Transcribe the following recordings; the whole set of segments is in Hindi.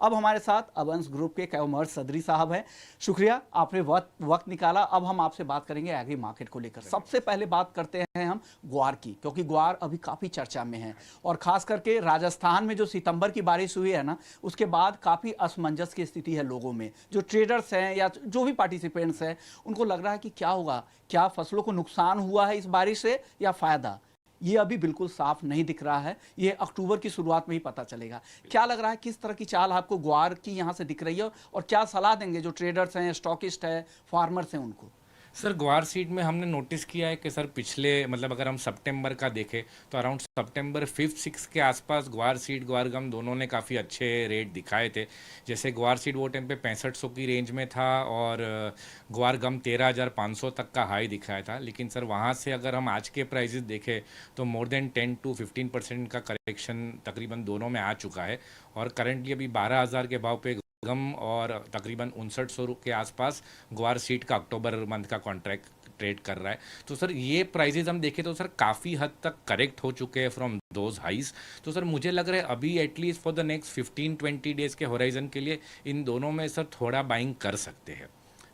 अब हमारे साथ अवंस ग्रुप के कमर्स सदरी साहब हैं। शुक्रिया, आपने वक्त निकाला। अब हम आपसे बात करेंगे एग्री मार्केट को लेकर। सबसे पहले बात करते हैं हम ग्वार की, क्योंकि ग्वार अभी काफ़ी चर्चा में है और खास करके राजस्थान में जो सितंबर की बारिश हुई है ना, उसके बाद काफ़ी असमंजस की स्थिति है लोगों में। जो ट्रेडर्स हैं या जो भी पार्टिसिपेंट्स हैं, उनको लग रहा है कि क्या होगा, क्या फसलों को नुकसान हुआ है इस बारिश से या फायदा, ये अभी बिल्कुल साफ नहीं दिख रहा है। ये अक्टूबर की शुरुआत में ही पता चलेगा। क्या लग रहा है, किस तरह की चाल आपको ग्वार की यहाँ से दिख रही है और क्या सलाह देंगे जो ट्रेडर्स हैं, स्टॉकिस्ट है, फार्मर्स हैं उनको? सर ग्वार सीड में हमने नोटिस किया है कि सर पिछले मतलब अगर हम सितंबर का देखें तो अराउंड सितंबर 5-6 के आसपास ग्वार सीड ग्वार गम दोनों ने काफ़ी अच्छे रेट दिखाए थे। जैसे ग्वार सीड वो टाइम पे 6500 की रेंज में था और ग्वार गम 13,500 तक का हाई दिखाया था। लेकिन सर वहाँ से अगर हम आज के प्राइजेस देखें तो मोर देन 10 to 15% का करेक्शन तकरीबन दोनों में आ चुका है और करंटली अभी 12,000 के भाव पे गम और तकरीबन 5900 के आसपास ग्वार सीड का अक्टूबर मंथ का कॉन्ट्रैक्ट ट्रेड कर रहा है। तो सर ये प्राइजेज हम देखें तो सर काफ़ी हद तक करेक्ट हो चुके हैं फ्रॉम दोज हाइज। तो सर मुझे लग रहा है अभी at least for the next 15-20 days के होराइजन के लिए इन दोनों में सर थोड़ा बाइंग कर सकते हैं।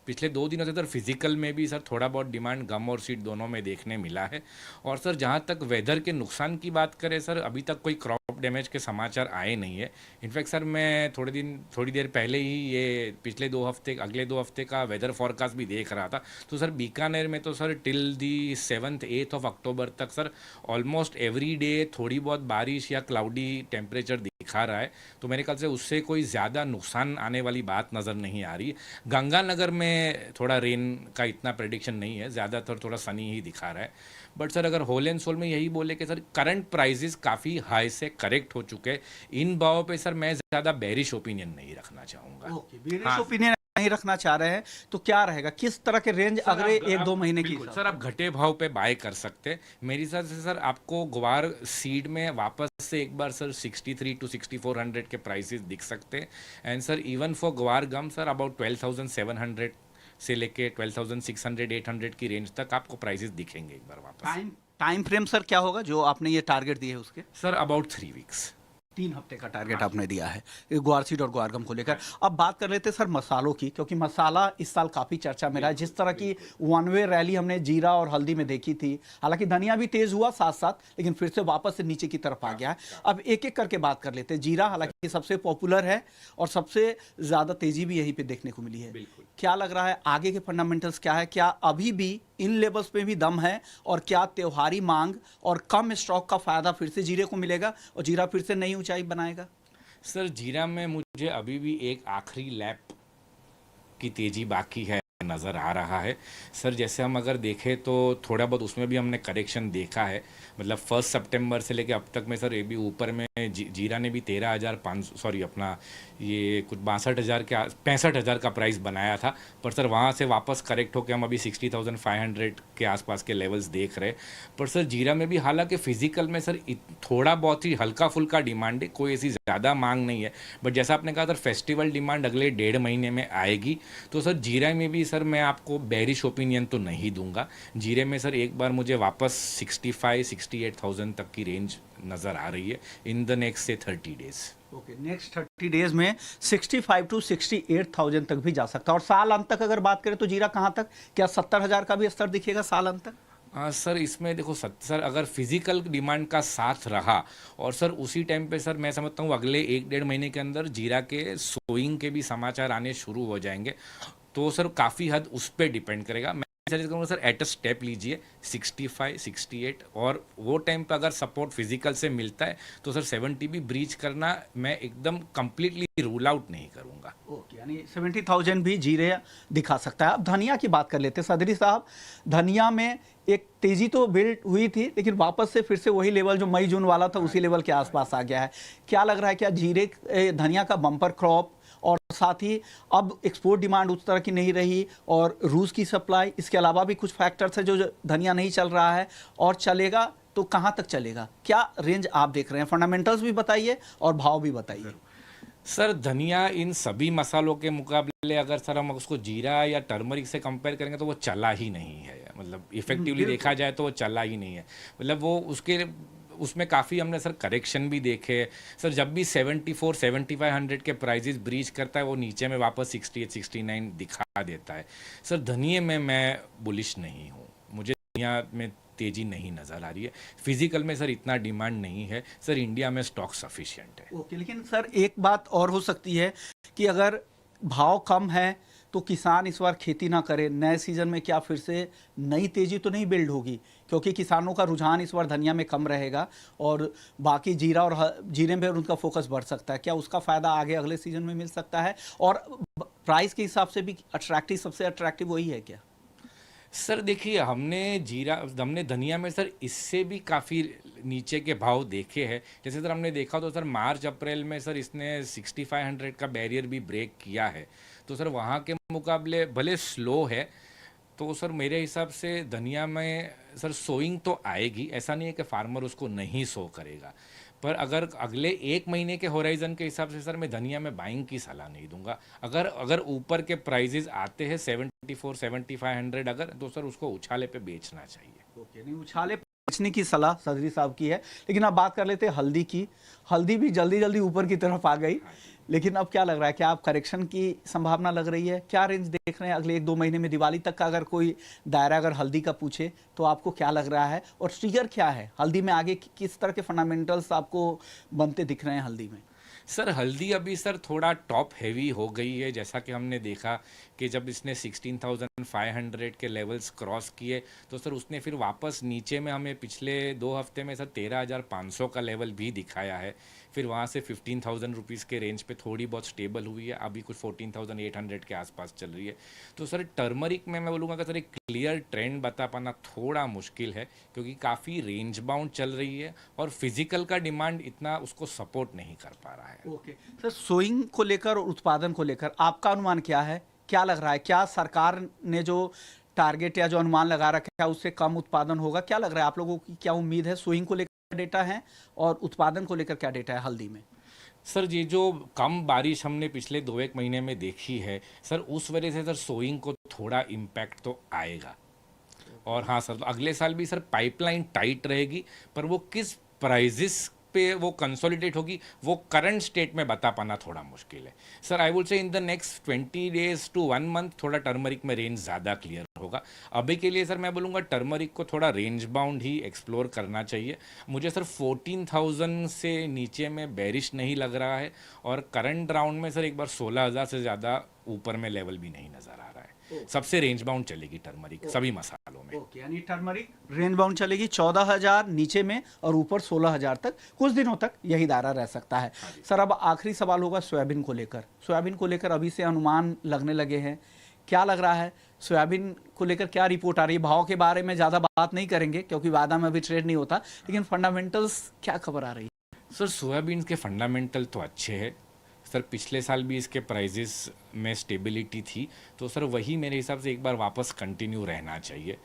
पिछले 2 दिनों से सर फिजिकल में भी सर थोड़ा बहुत डिमांड गम और सीड दोनों में देखने मिला है। और सर जहाँ तक वेदर के नुकसान की बात करें सर, अभी तक कोई क्रॉप डैमेज के समाचार आए नहीं है। इनफैक्ट सर मैं थोड़ी देर पहले ही ये पिछले 2 हफ्ते अगले 2 हफ्ते का वेदर फॉरकास्ट भी देख रहा था। तो सर बीकानेर में तो sir till the 7th-8th of October तक सर ऑलमोस्ट एवरी डे थोड़ी बहुत बारिश या क्लाउडी टेम्परेचर दिखा रहा है। तो मेरे ख्याल से उससे कोई ज़्यादा नुकसान आने वाली बात नज़र नहीं आ रही। गंगानगर में थोड़ा रेन का इतना प्रेडिक्शन नहीं है, ज़्यादातर थोड़ा सनी ही दिखा रहा है। बट सर अगर होल एंड सोल में यही बोले कि सर करंट प्राइजेस काफ़ी हाई से करेक्ट हो चुके हैं, इन भाव पे सर मैं ज़्यादा बेरिश ओपिनियन नहीं रखना चाहूँगा। बेरिश ओपिनियन नहीं रखना चाह रहे हैं तो क्या रहेगा, किस तरह के रेंज अगले 1-2 महीने की? सर आप घटे भाव पे बाय कर सकते हैं मेरी हिसाब से। सर आपको ग्वार सीड में वापस से एक बार सर 63 to 6400 के प्राइसेस दिख सकते हैं। एंड सर इवन फॉर ग्वार गम सर अबाउट 12,700 से लेके 12,600-800 की रेंज तक आपको प्राइसेस दिखेंगे एक बार वापस। टाइम फ्रेम सर क्या होगा जो आपने ये टारगेट दिए है उसके? सर अबाउट 3 वीक्स, 3 हफ्ते का टारगेट आपने दिया है ग्वार सीड और ग्वारगम को लेकर। अब बात कर लेते हैं सर मसालों की, क्योंकि मसाला इस साल काफ़ी चर्चा में रहा है। जिस तरह की वन वे रैली हमने जीरा और हल्दी में देखी थी, हालांकि धनिया भी तेज हुआ साथ साथ, लेकिन फिर से वापस से नीचे की तरफ आ गया है। अब एक एक करके बात कर लेते हैं। जीरा हालांकि सबसे पॉपुलर है और सबसे ज़्यादा तेजी भी यहीं पर देखने को मिली है। क्या लग रहा है आगे के फंडामेंटल्स क्या है? क्या अभी भी इन लेवल्स पे भी दम है और क्या त्योहारी मांग और कम स्टॉक का फायदा फिर से जीरे को मिलेगा और जीरा फिर से नई ऊंचाई बनाएगा? सर जीरा में मुझे अभी भी एक आखिरी लैप की तेजी बाकी है नज़र आ रहा है। सर जैसे हम अगर देखें तो थोड़ा बहुत उसमें भी हमने करेक्शन देखा है। मतलब 1 सितंबर से लेके अब तक में सर ये भी ऊपर में जीरा ने भी 13,500 सॉरी अपना ये कुछ 62,000 के 65,000 का प्राइस बनाया था। पर सर वहाँ से वापस करेक्ट होकर हम अभी 60,500 के आसपास के लेवल्स देख रहे हैं। पर सर जीरा में भी हालांकि फिजिकल में सर थोड़ा बहुत ही हल्का फुल्का डिमांड है, कोई ऐसी ज़्यादा मांग नहीं है। बट जैसा आपने कहा सर फेस्टिवल डिमांड अगले 1.5 महीने में आएगी। तो सर जीरा में भी सर मैं आपको बेरिश ओपिनियन तो नहीं दूंगा। जीरे में सर एक बार मुझे वापस 65-68,000 तक की रेंज नज़र आ रही है इन द नेक्स्ट से 30 डेज। ओके, नेक्स्ट 30 डेज में 65 to 68,000 तक भी जा सकता है। और साल अंत तक अगर बात करें तो जीरा कहाँ तक, क्या 70,000 का भी स्तर दिखेगा साल अंत तक? सर इसमें देखो सर अगर फिजिकल डिमांड का साथ रहा और सर उसी टाइम पे सर मैं समझता हूँ अगले 1-1.5 महीने के अंदर जीरा के सोइंग के भी समाचार आने शुरू हो जाएंगे। तो सर काफ़ी हद उस पर डिपेंड करेगा। मैं सजेस्ट करूँगा सर एट अ स्टेप लीजिए 65-68 और वो टाइम पे अगर सपोर्ट फिजिकल से मिलता है तो सर 70 भी ब्रीच करना मैं एकदम कंप्लीटली रूल आउट नहीं करूँगा। ओके, यानी 70,000 भी जीरे दिखा सकता है। अब धनिया की बात कर लेते हैं सदरी साहब। धनिया में एक तेजी तो बिल्ड हुई थी, लेकिन वापस से फिर से वही लेवल जो मई जून वाला था उसी लेवल के आसपास आ गया है। क्या लग रहा है, क्या जीरे धनिया का बम्पर क्रॉप और साथ ही अब एक्सपोर्ट डिमांड उस तरह की नहीं रही और रूस की सप्लाई, इसके अलावा भी कुछ फैक्टर्स है जो धनिया नहीं चल रहा है और चलेगा तो कहाँ तक चलेगा? क्या रेंज आप देख रहे हैं? फंडामेंटल्स भी बताइए और भाव भी बताइए। सर धनिया इन सभी मसालों के मुकाबले अगर सर हम उसको जीरा या टर्मरिक से कंपेयर करेंगे तो वो चला ही नहीं है। मतलब इफेक्टिवली देखा जाए तो वो चला ही नहीं है। मतलब वो उसके उसमें काफ़ी हमने सर करेक्शन भी देखे सर। जब भी 74-7500 के प्राइजेस ब्रीच करता है वो नीचे में वापस 68-69 दिखा देता है। सर धनिये में मैं बुलिश नहीं हूँ, मुझे दुनिया में तेज़ी नहीं नज़र आ रही है। फिजिकल में सर इतना डिमांड नहीं है सर, इंडिया में स्टॉक सफिशिएंट है। ओके, लेकिन सर एक बात और हो सकती है कि अगर भाव कम है तो किसान इस बार खेती ना करे, नए सीजन में क्या फिर से नई तेजी तो नहीं बिल्ड होगी? क्योंकि किसानों का रुझान इस बार धनिया में कम रहेगा और बाकी जीरा और जीरे में उनका फोकस बढ़ सकता है। क्या उसका फ़ायदा आगे अगले सीजन में मिल सकता है? और प्राइस के हिसाब से भी अट्रैक्टिव, सबसे अट्रैक्टिव वही है क्या? सर देखिए, हमने धनिया में सर इससे भी काफ़ी नीचे के भाव देखे हैं। जैसे सर हमने देखा तो सर मार्च अप्रैल में सर इसने 6500 का बैरियर भी ब्रेक किया है। तो सर वहाँ के मुकाबले भले स्लो है, तो सर मेरे हिसाब से धनिया में सर सोइंग तो आएगी। ऐसा नहीं है कि फार्मर उसको नहीं सो करेगा, पर अगर अगले 1 महीने के होराइजन के हिसाब से सर मैं धनिया में बाइंग की सलाह नहीं दूंगा। अगर ऊपर के प्राइजेस आते हैं 74-7500 अगर, तो सर उसको उछाले पे बेचना चाहिए। ओके, नहीं उछाले बेचने की सलाह सदरी साहब की है। लेकिन अब बात कर लेते हैं हल्दी की। हल्दी भी जल्दी जल्दी ऊपर की तरफ आ गई, लेकिन अब क्या लग रहा है, क्या आप करेक्शन की संभावना लग रही है? क्या रेंज देख रहे हैं अगले 1-2 महीने में? दिवाली तक का अगर कोई दायरा अगर हल्दी का पूछे तो आपको क्या लग रहा है, और ट्रिगर क्या है हल्दी में? आगे किस तरह के फंडामेंटल्स आपको बनते दिख रहे हैं हल्दी में? सर हल्दी अभी सर थोड़ा टॉप हैवी हो गई है। जैसा कि हमने देखा कि जब इसने 16,500 के लेवल्स क्रॉस किए तो सर उसने फिर वापस नीचे में हमें पिछले 2 हफ्ते में सर 13,500 का लेवल भी दिखाया है। फिर वहाँ से 15,000 रुपीज़ के रेंज पे थोड़ी बहुत स्टेबल हुई है, अभी कुछ 14,800 के आसपास चल रही है। तो सर टर्मरिक में मैं बोलूँगा कि सर एक क्लियर ट्रेंड बता पाना थोड़ा मुश्किल है, क्योंकि काफ़ी रेंज बाउंड चल रही है और फिजिकल का डिमांड इतना उसको सपोर्ट नहीं कर पा रहा है। ओके सर, सोइंग को लेकर और उत्पादन को लेकर आपका अनुमान क्या है? क्या लग रहा है, क्या सरकार ने जो टारगेट या जो अनुमान लगा रखा है उससे कम उत्पादन होगा? क्या लग रहा है आप लोगों की, क्या उम्मीद है? सोइंग को लेकर डेटा है और उत्पादन को लेकर क्या डेटा है हल्दी में? सर ये जो कम बारिश हमने पिछले 2-1 महीने में देखी है सर, उस वजह से सर सोइंग को थोड़ा इम्पैक्ट तो आएगा। और हाँ सर, अगले साल भी सर पाइपलाइन टाइट रहेगी, पर वो किस प्राइजेस पे वो कंसोलिडेट होगी वो करंट स्टेट में बता पाना थोड़ा मुश्किल है। Sir I would say in the next 20 days to 1 month थोड़ा टर्मरिक में रेंज ज़्यादा क्लियर होगा। अभी के लिए सर मैं बोलूँगा टर्मरिक को थोड़ा रेंज बाउंड ही एक्सप्लोर करना चाहिए। मुझे सर 14,000 से नीचे में बेरिश नहीं लग रहा है, और करंट राउंड में सर एक बार 16,000 से ज़्यादा ऊपर में लेवल भी नहीं नज़र आ रहा है। सबसे रेंज बाउंड चलेगी टर्मरिक सभी मसालों में। ओके, यानी टर्मरिक रेंज बाउंड चलेगी 14,000 नीचे में और ऊपर 16,000 तक, कुछ दिनों तक यही दायरा रह सकता है। सर अब आखिरी सवाल होगा सोयाबीन को लेकर। सोयाबीन को लेकर अभी से अनुमान लगने लगे हैं, क्या लग रहा है सोयाबीन को लेकर? क्या रिपोर्ट आ रही है? भाव के बारे में ज़्यादा बात नहीं करेंगे क्योंकि वादा में अभी ट्रेड नहीं होता, लेकिन फंडामेंटल्स क्या खबर आ रही है? सर सोयाबीन के फंडामेंटल तो अच्छे हैं सर। पिछले साल भी इसके प्राइजेस में स्टेबिलिटी थी, तो सर वही मेरे हिसाब से एक बार वापस कंटिन्यू रहना चाहिए।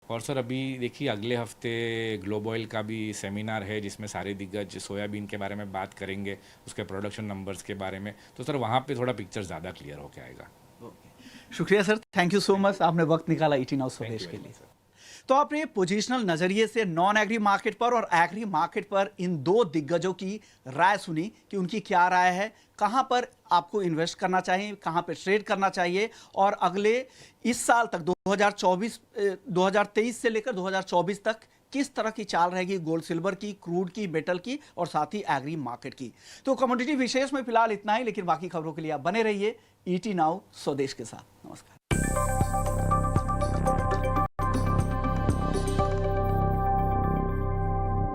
और सर अभी देखिए अगले हफ्ते ग्लोब ऑयल का भी सेमिनार है जिसमें सारे दिग्गज सोयाबीन के बारे में बात करेंगे, उसके प्रोडक्शन नंबर्स के बारे में। तो सर वहाँ पे थोड़ा पिक्चर ज़्यादा क्लियर होकर आएगा। शुक्रिया sir, thank you so much, आपने वक्त निकाला ET नाउ स्वदेश के लिए। तो आपने पोजीशनल नजरिए से नॉन एग्री मार्केट पर और एग्री मार्केट पर इन 2 दिग्गजों की राय सुनी कि उनकी क्या राय है, कहां पर आपको इन्वेस्ट करना चाहिए, कहां पर ट्रेड करना चाहिए, और अगले इस साल तक 2023 से लेकर 2024 तक किस तरह की चाल रहेगी गोल्ड सिल्वर की, क्रूड की, मेटल की और साथ ही एग्री मार्केट की। तो कमोडिटी विशेष में फिलहाल इतना ही, लेकिन बाकी खबरों के लिए आप बने रहिए ET नाउ स्वदेश के साथ। नमस्कार।